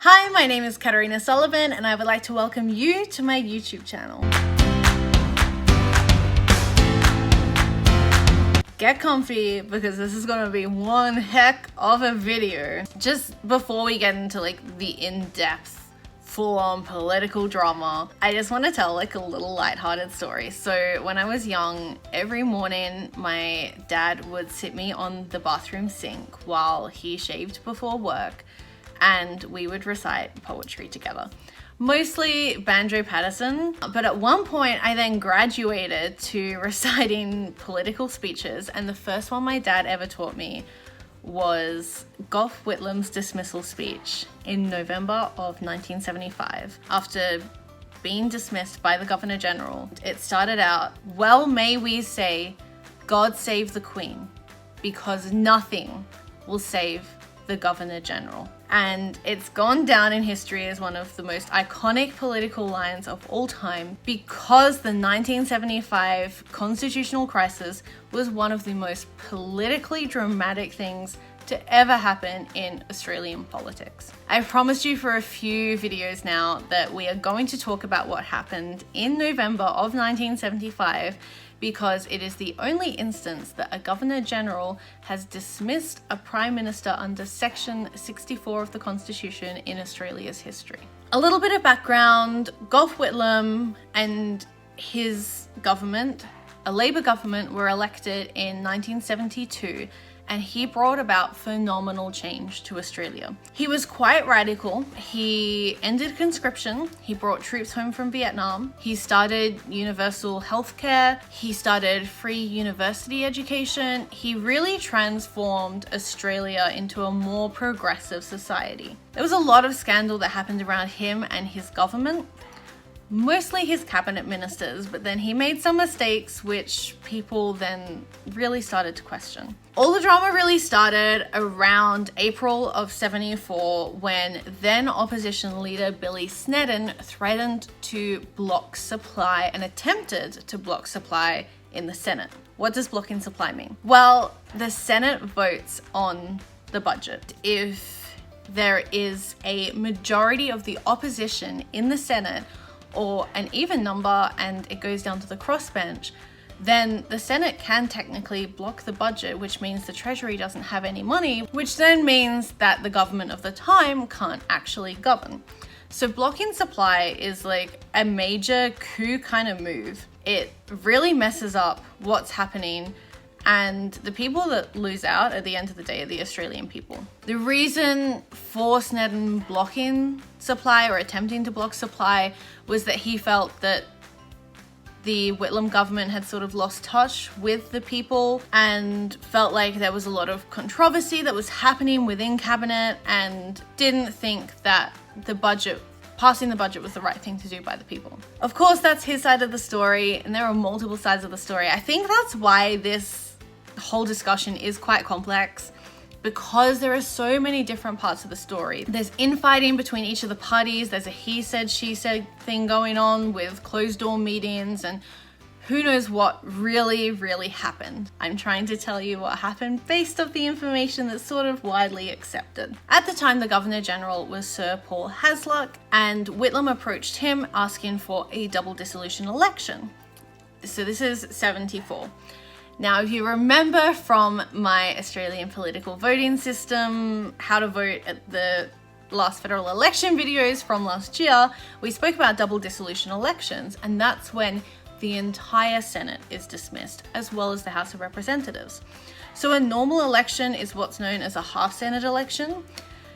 Hi, my name is Katarina Sullivan and I would like to welcome you to my YouTube channel. Get comfy because this is going to be one heck of a video. Just before we get into the in-depth full-on political drama, I just want to tell a little lighthearted story. So when I was young, every morning my dad would sit me on the bathroom sink while he shaved before work, and we would recite poetry together. Mostly Banjo Paterson, but at one point I then graduated to reciting political speeches, and the first one my dad ever taught me was Gough Whitlam's dismissal speech in November of 1975. After being dismissed by the Governor General, it started out, "Well may we say, God save the Queen, because nothing will save the Governor General." And it's gone down in history as one of the most iconic political lines of all time because the 1975 constitutional crisis was one of the most politically dramatic things to ever happen in Australian politics. I've promised you for a few videos now that we are going to talk about what happened in November of 1975, because it is the only instance that a Governor General has dismissed a Prime Minister under Section 64 of the Constitution in Australia's history. A little bit of background: Gough Whitlam and his government, a Labor government, were elected in 1972, and he brought about phenomenal change to Australia. He was quite radical. He ended conscription. He brought troops home from Vietnam. He started universal healthcare. He started free university education. He really transformed Australia into a more progressive society. There was a lot of scandal that happened around him and his government, mostly his cabinet ministers, but then he made some mistakes which people then really started to question. All the drama really started around April of 74 when then opposition leader Billy Snedden threatened to block supply and attempted to block supply in the Senate. What does blocking supply mean? Well, the Senate votes on the budget. If there is a majority of the opposition in the Senate, or an even number, and it goes down to the crossbench, then the Senate can technically block the budget, which means the Treasury doesn't have any money, which then means that the government of the time can't actually govern. So blocking supply is a major coup kind of move. It really messes up what's happening, and the people that lose out at the end of the day are the Australian people. The reason for Snedden blocking supply or attempting to block supply was that he felt that the Whitlam government had sort of lost touch with the people and felt like there was a lot of controversy that was happening within cabinet, and didn't think that passing the budget was the right thing to do by the people. Of course, that's his side of the story, and there are multiple sides of the story. I think that's why this whole discussion is quite complex, because there are so many different parts of the story. There's infighting between each of the parties. There's a he said, she said thing going on with closed door meetings, and who knows what really happened. I'm trying to tell you what happened based off the information that's sort of widely accepted. At the time, the Governor General was Sir Paul Hasluck, and Whitlam approached him asking for a double dissolution election. So this is 74. Now, if you remember from my Australian political voting system, how to vote at the last federal election videos from last year, we spoke about double dissolution elections, and that's when the entire Senate is dismissed, as well as the House of Representatives. So a normal election is what's known as a half-Senate election.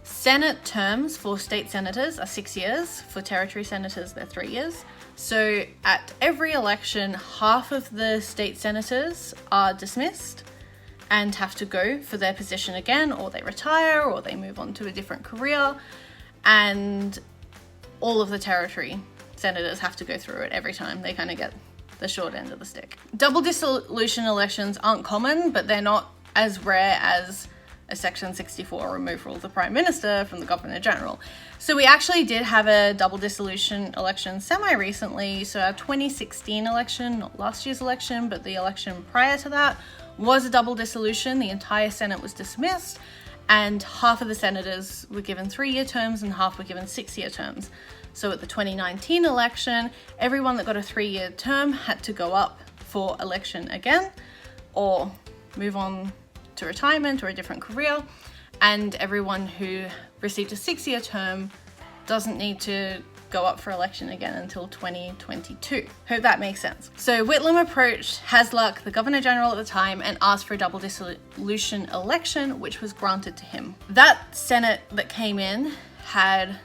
Senate terms for state senators are 6 years. For territory senators, they're 3 years. So at every election, half of the state senators are dismissed and have to go for their position again, or they retire, or they move on to a different career, and all of the territory senators have to go through it every time. They kind of get the short end of the stick. Double dissolution elections aren't common, but they're not as rare as a Section 64 removal of the Prime Minister from the Governor General. So we actually did have a double dissolution election semi-recently. So our 2016 election, not last year's election, but the election prior to that, was a double dissolution. The entire Senate was dismissed, and half of the senators were given 3-year terms and half were given 6-year terms. So at the 2019 election, everyone that got a 3-year term had to go up for election again or move on to retirement or a different career, and everyone who received a 6-year term doesn't need to go up for election again until 2022. Hope that makes sense. So Whitlam approached Hasluck, the Governor General at the time, and asked for a double dissolution election, which was granted to him. That Senate that came in had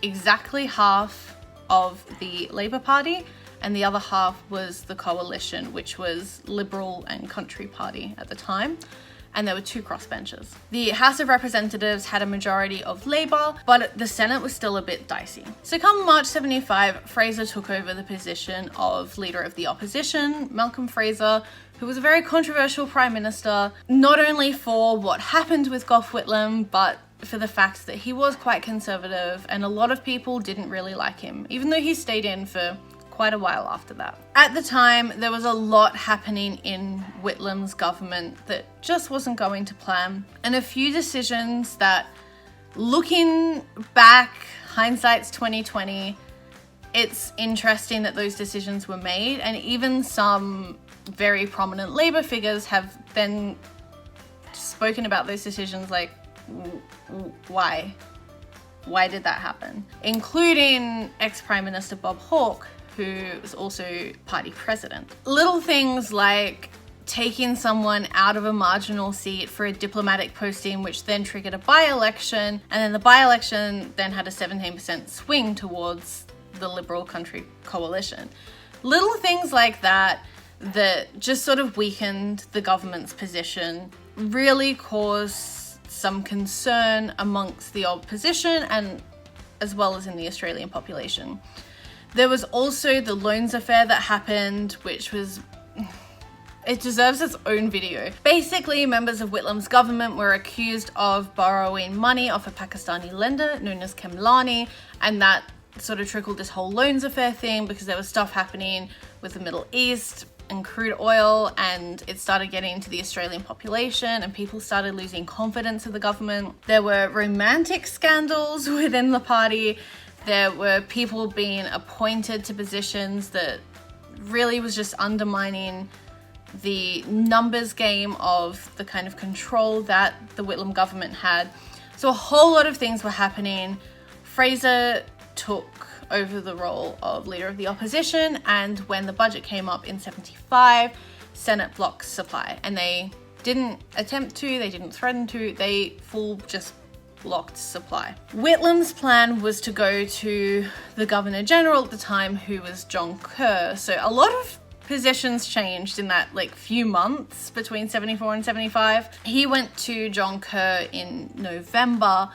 exactly half of the Labour Party, and the other half was the Coalition, which was Liberal and Country Party at the time. And there were 2 crossbenchers. The House of Representatives had a majority of Labour, but the Senate was still a bit dicey. So come March 75, Fraser took over the position of Leader of the Opposition, Malcolm Fraser, who was a very controversial Prime Minister, not only for what happened with Gough Whitlam, but for the fact that he was quite conservative and a lot of people didn't really like him, even though he stayed in for quite a while after that. At the time, there was a lot happening in Whitlam's government that just wasn't going to plan, and a few decisions that, looking back, hindsight's 2020, it's interesting that those decisions were made, and even some very prominent Labour figures have then spoken about those decisions like, why? Why did that happen? Including ex-Prime Minister Bob Hawke, who was also party president. Little things like taking someone out of a marginal seat for a diplomatic posting, which then triggered a by-election, and then the by-election then had a 17% swing towards the Liberal Country Coalition. Little things like that that just sort of weakened the government's position really caused some concern amongst the opposition and as well as in the Australian population. There was also the loans affair that happened, which was... it deserves its own video. Basically, members of Whitlam's government were accused of borrowing money off a Pakistani lender known as Khemlani, and that sort of trickled this whole loans affair thing because there was stuff happening with the Middle East and crude oil, and it started getting into the Australian population and people started losing confidence in the government. There were romantic scandals within the party. There were people being appointed to positions that really was just undermining the numbers game of the kind of control that the Whitlam government had. So a whole lot of things were happening. Fraser took over the role of Leader of the Opposition, and when the budget came up in 75, Senate blocked supply, and they didn't attempt to, they didn't threaten to, they just blocked supply. Whitlam's plan was to go to the Governor General at the time, who was John Kerr. So a lot of positions changed in that few months between 74 and 75. He went to John Kerr in November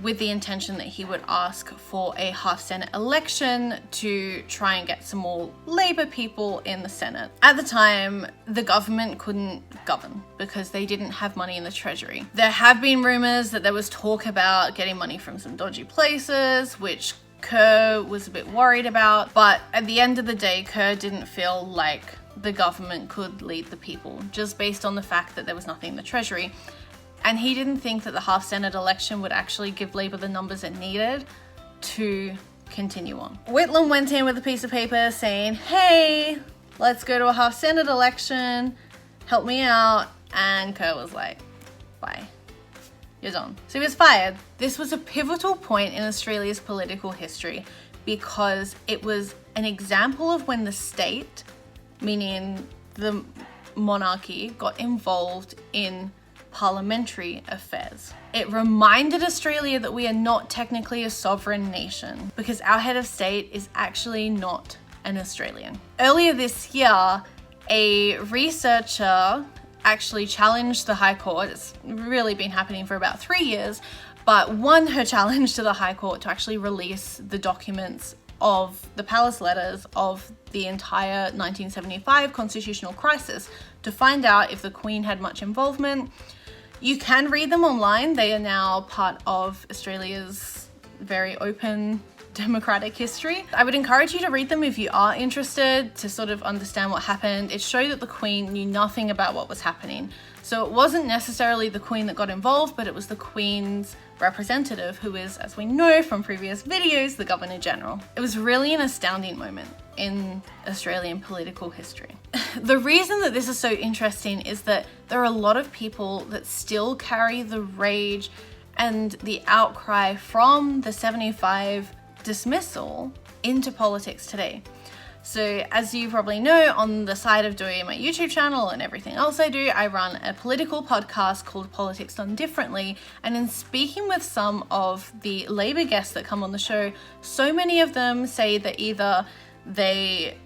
with the intention that he would ask for a half Senate election to try and get some more Labour people in the Senate. At the time, the government couldn't govern because they didn't have money in the Treasury. There have been rumours that there was talk about getting money from some dodgy places, which Kerr was a bit worried about, but at the end of the day, Kerr didn't feel like the government could lead the people, just based on the fact that there was nothing in the Treasury. And he didn't think that the half Senate election would actually give Labour the numbers it needed to continue on. Whitlam went in with a piece of paper saying, hey, let's go to a half Senate election, help me out. And Kerr was like, bye, you're done. So he was fired. This was a pivotal point in Australia's political history because it was an example of when the state, meaning the monarchy, got involved in parliamentary affairs. It reminded Australia that we are not technically a sovereign nation because our head of state is actually not an Australian. Earlier this year, a researcher actually challenged the High Court. It's really been happening for about 3 years, but won her challenge to the High Court to actually release the documents of the palace letters of the entire 1975 constitutional crisis to find out if the Queen had much involvement. You can read them online. They are now part of Australia's very open democratic history. I would encourage you to read them if you are interested to sort of understand what happened. It showed that the Queen knew nothing about what was happening. So it wasn't necessarily the Queen that got involved, but it was the Queen's representative, who is, as we know from previous videos, the Governor General. It was really an astounding moment in Australian political history. The reason that this is so interesting is that there are a lot of people that still carry the rage and the outcry from the 75 dismissal into politics today. So as you probably know, on the side of doing my YouTube channel and everything else I do, I run a political podcast called Politics Done Differently. And in speaking with some of the Labour guests that come on the show, so many of them say that either they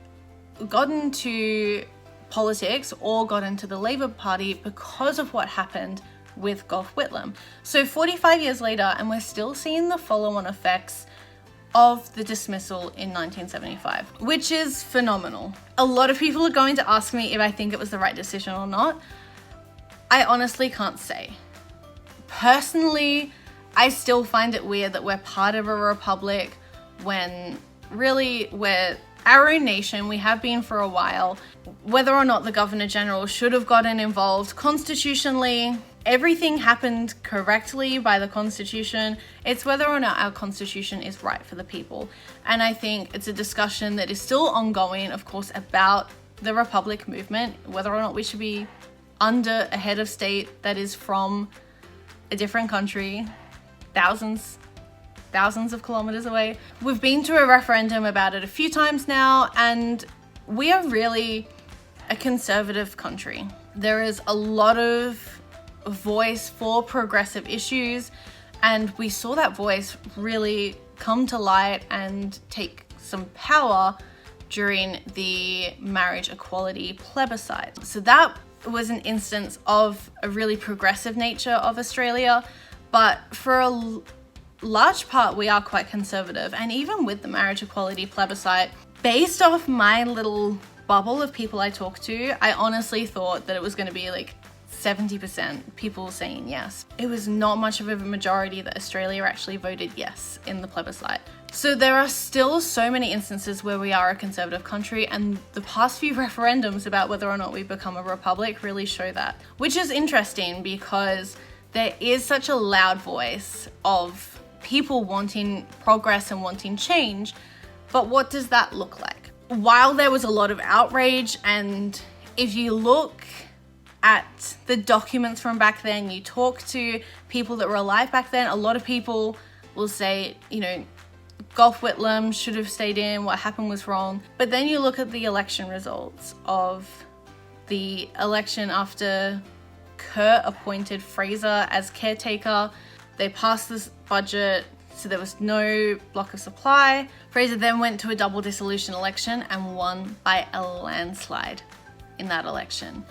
got into politics or got into the Labour Party because of what happened with Gough Whitlam. So 45 years later, and we're still seeing the follow-on effects of the dismissal in 1975, which is phenomenal. A lot of people are going to ask me if I think it was the right decision or not. I honestly can't say. Personally, I still find it weird that we're part of a republic when really we're our own nation. We have been for a while. Whether or not the Governor General should have gotten involved constitutionally, everything happened correctly by the Constitution. It's whether or not our Constitution is right for the people. And I think it's a discussion that is still ongoing, of course, about the Republic movement, whether or not we should be under a head of state that is from a different country, thousands of kilometers away. We've been to a referendum about it a few times now, and we are really a conservative country. There is a lot of voice for progressive issues, and we saw that voice really come to light and take some power during the marriage equality plebiscite. So that was an instance of a really progressive nature of Australia, but for a large part we are quite conservative. And even with the marriage equality plebiscite, based off my little bubble of people I talked to, I honestly thought that it was going to be like 70% people saying yes. It was not much of a majority that Australia actually voted yes in the plebiscite. So there are still so many instances where we are a conservative country, and the past few referendums about whether or not we become a republic really show that, which is interesting because there is such a loud voice of people wanting progress and wanting change, but what does that look like? While there was a lot of outrage, and if you look at the documents from back then, you talk to people that were alive back then, a lot of people will say, you know, Gough Whitlam should have stayed in, what happened was wrong. But then you look at the election results of the election after Kurt appointed Fraser as caretaker. They passed this budget, so there was no block of supply. Fraser then went to a double dissolution election and won by a landslide in that election.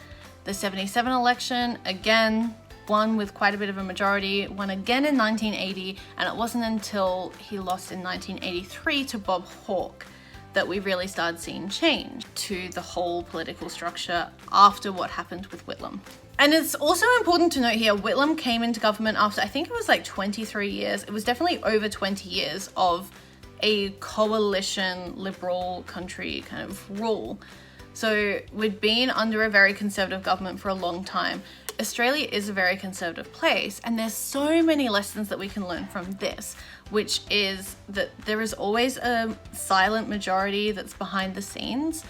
The 77 election, again, won with quite a bit of a majority, won again in 1980, and it wasn't until he lost in 1983 to Bob Hawke that we really started seeing change to the whole political structure after what happened with Whitlam. And it's also important to note here, Whitlam came into government after, I think it was like 23 years. It was definitely over 20 years of a coalition liberal country kind of rule. So we'd been under a very conservative government for a long time. Australia is a very conservative place, and there's so many lessons that we can learn from this, which is that there is always a silent majority that's behind the scenes,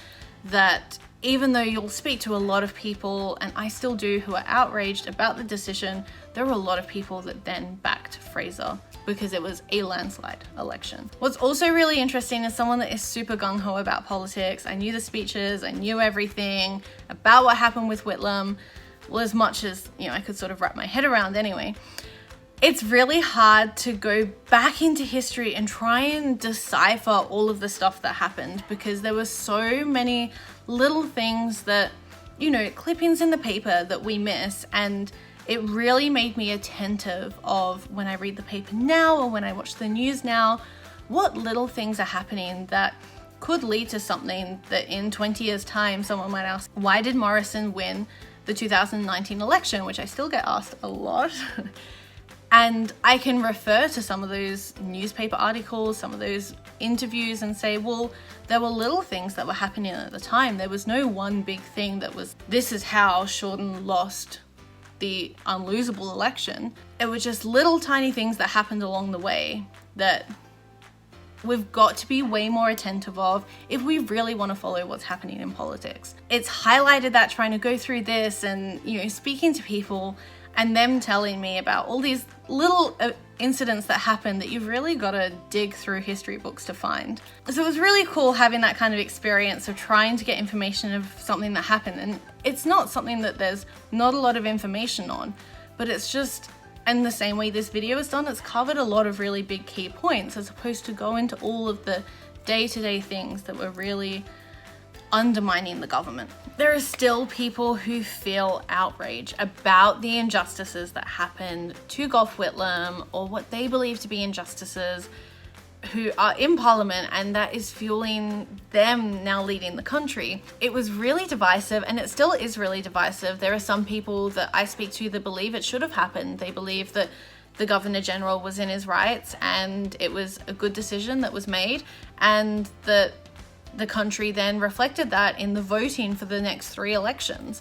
that even though you'll speak to a lot of people, and I still do, who are outraged about the decision, there were a lot of people that then backed Fraser because it was a landslide election. What's also really interesting is someone that is super gung-ho about politics. I knew the speeches, I knew everything about what happened with Whitlam, well, as much as, you know, I could sort of wrap my head around anyway. It's really hard to go back into history and try and decipher all of the stuff that happened, because there were so many little things that, you know, clippings in the paper that we miss, and it really made me attentive of, when I read the paper now or when I watch the news now, what little things are happening that could lead to something that in 20 years time someone might ask, why did Morrison win the 2019 election, which I still get asked a lot. And I can refer to some of those newspaper articles, some of those interviews, and say, well, there were little things that were happening at the time. There was no one big thing that was, this is how Shorten lost the unlosable election. It was just little tiny things that happened along the way that we've got to be way more attentive of if we really want to follow what's happening in politics. It's highlighted that trying to go through this and, you know, speaking to people and them telling me about all these little incidents that happened that you've really got to dig through history books to find. So it was really cool having that kind of experience of trying to get information of something that happened. And it's not something that there's not a lot of information on, but it's just, and the same way this video is done, it's covered a lot of really big key points as opposed to go into all of the day-to-day things that were really undermining the government. There are still people who feel outrage about the injustices that happened to Gough Whitlam or what they believe to be injustices who are in Parliament, and that is fueling them now leading the country. It was really divisive, and it still is really divisive. There are some people that I speak to that believe it should have happened. They believe that the Governor General was in his rights and it was a good decision that was made, and that the country then reflected that in the voting for the next 3 elections.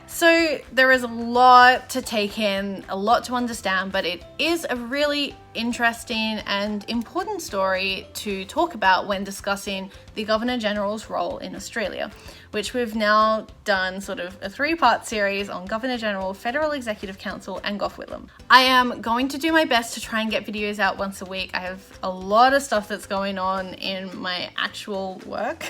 So there is a lot to take in, a lot to understand, but it is a really interesting and important story to talk about when discussing the Governor General's role in Australia, which we've now done sort of a 3-part series on Governor General, Federal Executive Council, and Gough Whitlam. I am going to do my best to try and get videos out once a week. I have a lot of stuff that's going on in my actual work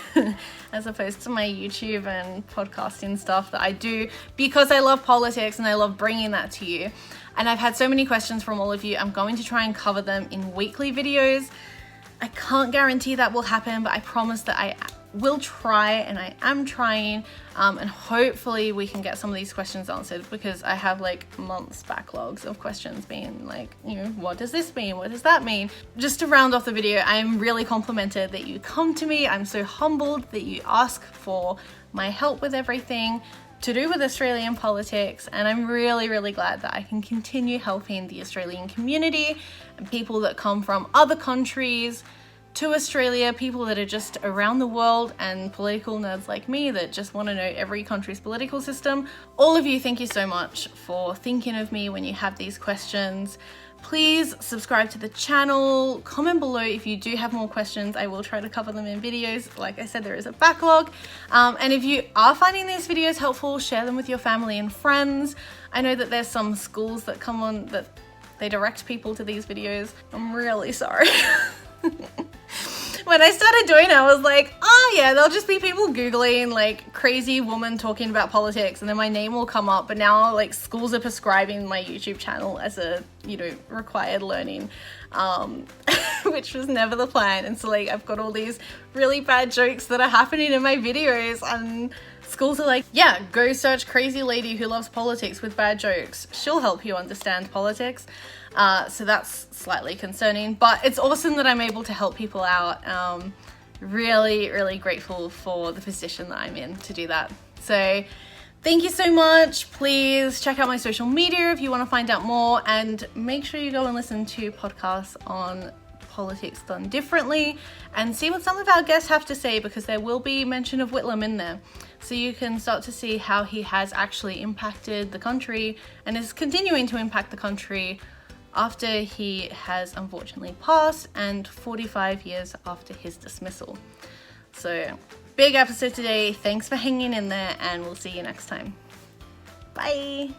as opposed to my YouTube and podcasting stuff that I do because I love politics and I love bringing that to you. And I've had so many questions from all of you. I'm going to try and cover them in weekly videos. I can't guarantee that will happen, but I promise that I will try, and I am trying, and hopefully we can get some of these questions answered, because I have like months backlogs of questions being like, you know, what does this mean? What does that mean? Just to round off the video, I'm really complimented that you come to me. I'm so humbled that you ask for my help with everything to do with Australian politics, and I'm really, really glad that I can continue helping the Australian community and people that come from other countries to Australia, people that are just around the world, and political nerds like me that just want to know every country's political system. All of you, thank you so much for thinking of me when you have these questions. Please subscribe to the channel, comment below if you do have more questions. I will try to cover them in videos. Like I said, there is a backlog. And if you are finding these videos helpful, share them with your family and friends. I know that there's some schools that come on that they direct people to these videos. I'm really sorry. When I started doing it, I was like, oh yeah, there'll just be people Googling like crazy woman talking about politics and then my name will come up. But now like schools are prescribing my YouTube channel as a, you know, required learning, which was never the plan. And so like I've got all these really bad jokes that are happening in my videos, and schools are like, yeah, go search crazy lady who loves politics with bad jokes. She'll help you understand politics. So that's slightly concerning, but it's awesome that I'm able to help people out. Really, really grateful for the position that I'm in to do that. So thank you so much. Please check out my social media if you want to find out more, and make sure you go and listen to podcasts on politics done differently and see what some of our guests have to say, because there will be mention of Whitlam in there. So you can start to see how he has actually impacted the country and is continuing to impact the country after he has unfortunately passed, and 45 years after his dismissal. So big episode today. Thanks for hanging in there, and we'll see you next time. Bye.